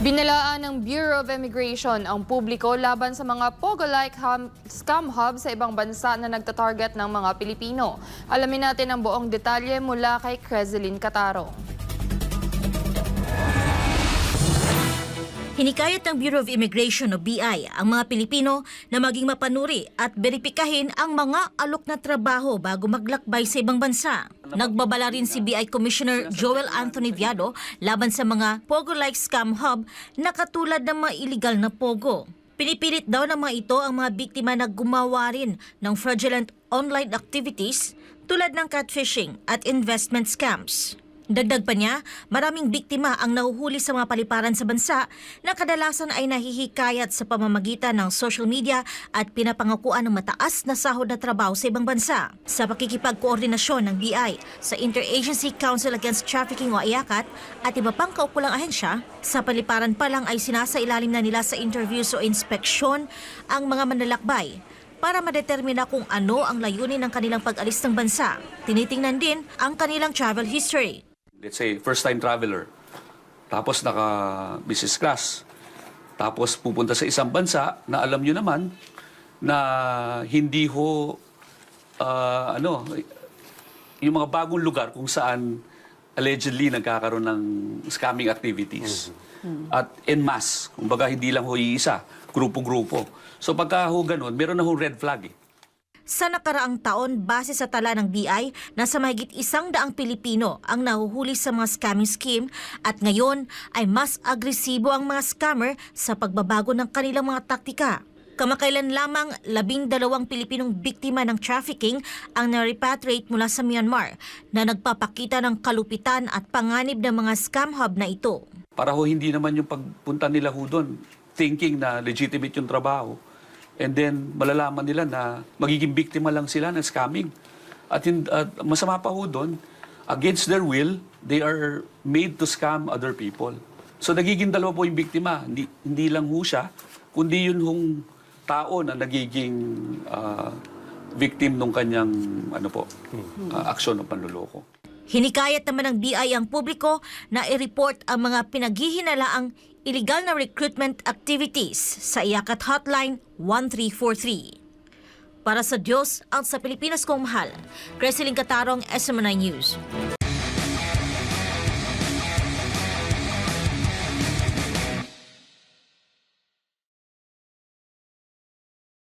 Binalaan ng Bureau of Immigration ang publiko laban sa mga Pogo-like scam hub sa ibang bansa na nagtatarget ng mga Pilipino. Alamin natin ang buong detalye mula kay Crezeline Catarong. Hinikayat ng Bureau of Immigration o BI ang mga Pilipino na maging mapanuri at beripikahin ang mga alok na trabaho bago maglakbay sa ibang bansa. Nagbabala rin si BI Commissioner Joel Anthony Viado laban sa mga Pogo-like scam hub na katulad ng mga iligal na Pogo. Pinipilit daw ng mga ito ang mga biktima na gumawa rin ng fraudulent online activities tulad ng catfishing at investment scams. Dagdag pa niya, maraming biktima ang nahuhuli sa mga paliparan sa bansa na kadalasan ay nahihikayat sa pamamagitan ng social media at pinapangakuan ng mataas na sahod na trabaho sa ibang bansa. Sa pakikipagkoordinasyon ng BI sa Interagency Council Against Trafficking o IACAT at iba pang kaukulang ahensya, sa paliparan pa lang ay sinasailalim na nila sa interviews o inspeksyon ang mga manlalakbay para madetermina kung ano ang layunin ng kanilang pag-alis ng bansa. Tinitingnan din ang kanilang travel history. Let's say, first-time traveler, tapos naka-business class, tapos pupunta sa isang bansa na alam nyo naman na hindi ho, yung mga bagong lugar kung saan allegedly nagkakaroon ng scamming activities. At en masse, kumbaga hindi lang ho iisa, grupo-grupo. So pagka ho ganun, meron na ho red flag eh. Sa nakaraang taon, base sa tala ng BI, nasa mahigit 100 Pilipino ang nahuhuli sa mga scamming scheme at ngayon ay mas agresibo ang mga scammer sa pagbabago ng kanilang mga taktika. Kamakailan lamang 12 Pilipinong biktima ng trafficking ang na-repatriate mula sa Myanmar na nagpapakita ng kalupitan at panganib ng mga scam hub na ito. Para ho hindi naman yung pagpunta nila ho doon, thinking na legitimate yung trabaho. And then, malalaman nila na magiging biktima lang sila ng scamming. At masama pa ho doon, against their will, they are made to scam other people. So, nagiging dalawa po yung biktima. Hindi lang ho siya, kundi yun hong tao na nagiging victim ng kanyang aksyon ng panluloko. Hinikayat naman ng BI ang publiko na i-report ang mga pinaghihinalaang illegal na recruitment activities sa IACAT Hotline 1343. Para sa Diyos at sa Pilipinas kong mahal, Crezeline Catarong, SMNI News.